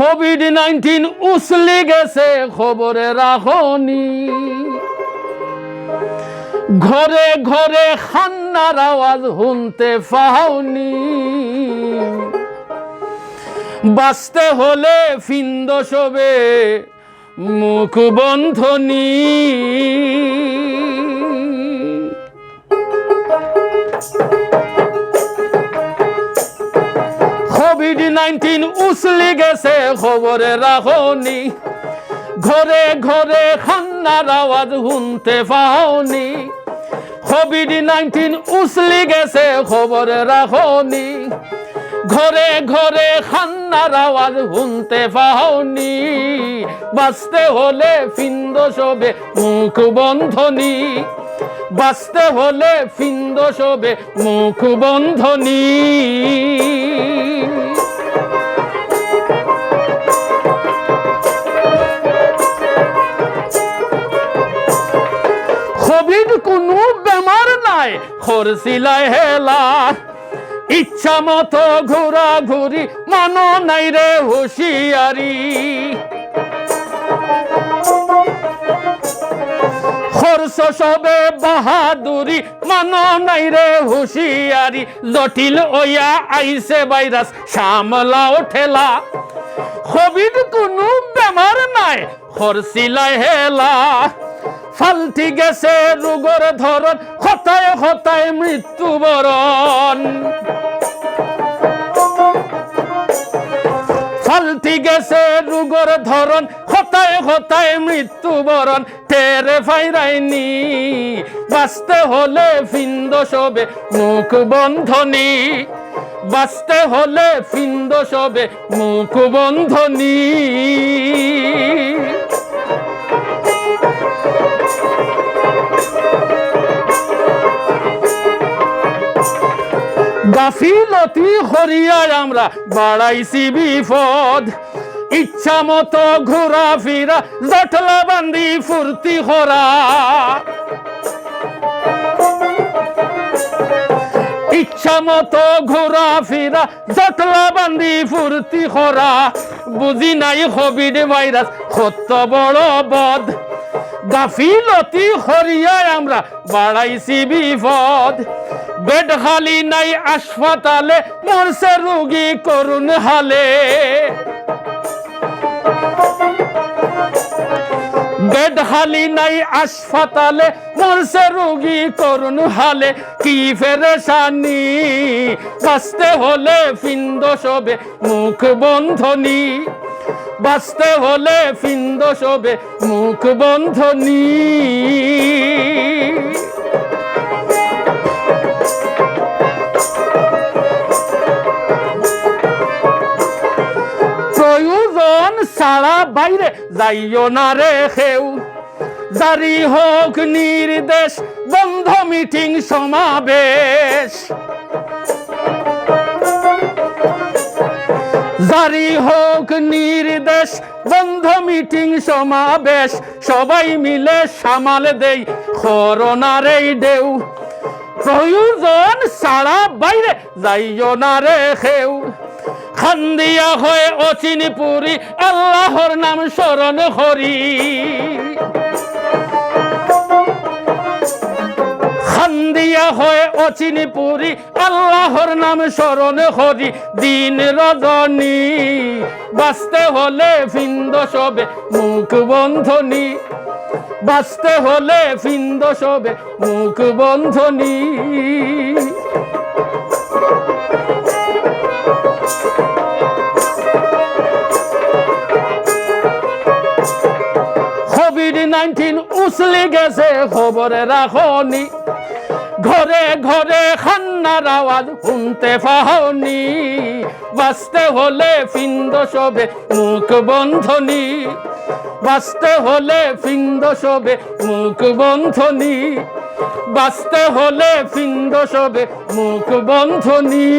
COVID-19 উছলি গেছে খবরে রাখনি, ঘরে ঘরে খান্নার আওয়াজ শুনতে পাওনি। বাঁচতে হলে ফিন্দ সবে মুখ বন্ধনী। কোভিড-19 উছলি গেছে খবরে রাখনি, ঘরে ঘরে খান্নার আওয়াজ শুনতে পাওনি। কোভিড-19 উছলি গেছে খবরে রাখনি, ঘরে ঘরে খান্নার আওয়াজ শুনতে পাওনি। বাঁচতে হলে ফিন্দ সবে মুখ বন্ধনী, বাঁচতে হলে ফিন্দ সবে মুখ বন্ধনী। কোভিড কোনো বেমার নাই, খরচিলাই হেলা। ইচ্ছা মতো ঘোরাঘুরি মানো নাই রে হুঁশিয়ারি। খরচ সবে বাহাদুরি মানো নাই রে হুঁশিয়ারি। জটিল ওয়া আইছে ভাইরাস সামলাও ঠেলা। কোভিড কোনো বেমার নাই, খরচিলাই হেলা। ফালতি গেছে রোগের ধরন, হতায় হতায় মৃত্যুবরণ। ফালতি গেছে রোগের ধরন, হতায় হতায় মৃত্যুবরণ। টেরে ফাইরাইনি বাঁচতে হলে ফিন্দ সবে মুখ বন্ধনী, বাঁচতে হলে ফিন্দ সবে মুখ বন্ধনী। গাফিলতি হরিয়ায় আমরা বাড়াইছি বিপদ। ইচ্ছা মতো ঘোরাফেরা জটলা বান্দি ফুর্তি করা। ইচ্ছা মতো ঘোরাফেরা জটলা বান্দি ফুর্তি করা। বুঝি নাই কোভিড ভাইরাস কত বড় বদ। গাফিলতি হরিয়ায় আমরা বাড়াইছি বিপদ। বেড খালি নাই হাসপাতালে, মরছে রোগী করুণ হালে। বেড খালি নাই হাসপাতালে, মরছে রোগী করুণ হালে। কি পেরেশানি বাঁচতে হলে ফিন্দ সবে মুখ বন্ধনী, বাঁচতে হলে ফিন্দ সবে মুখ বন্ধনী। প্রয়োজন ছাড়া বাইরে যাইও না রে কেউ। জারি হোক নির্দেশ, বন্ধ মিটিং সমাবেশ। জারি হোক নির্দেশ, বন্ধ মিটিং সমাবেশ। সবাই মিলে সামাল দেই করোনার এই ঢেউ। প্রয়োজন ছাড়া বাইরে যাইও না রে কেউ। খান্দিয়া হয়ে অচিনি পুরি, আল্লাহর নাম স্মরণ করি। খান্দিয়া হয়ে অচিনি পুরি, আল্লাহর নাম স্মরণ করি। দিন রজনী বাঁচতে হলে ফিন্দ সবে মুখ বন্ধনী, বাঁচতে হলে ফিন্দ সবে মুখ বন্ধনী। কোভিড-19 উছলি গেছে খবরে রাখনি, ঘরে ঘরে খান্নার আওয়াজ শুনতে পাওনি। বাঁচতে হলে ফিন্দ সবে মুখ বন্ধনী, বাঁচতে হলে ফিন্দ সবে মুখ বন্ধনী, বাঁচতে হলে ফিন্দ সবে মুখ বন্ধনী।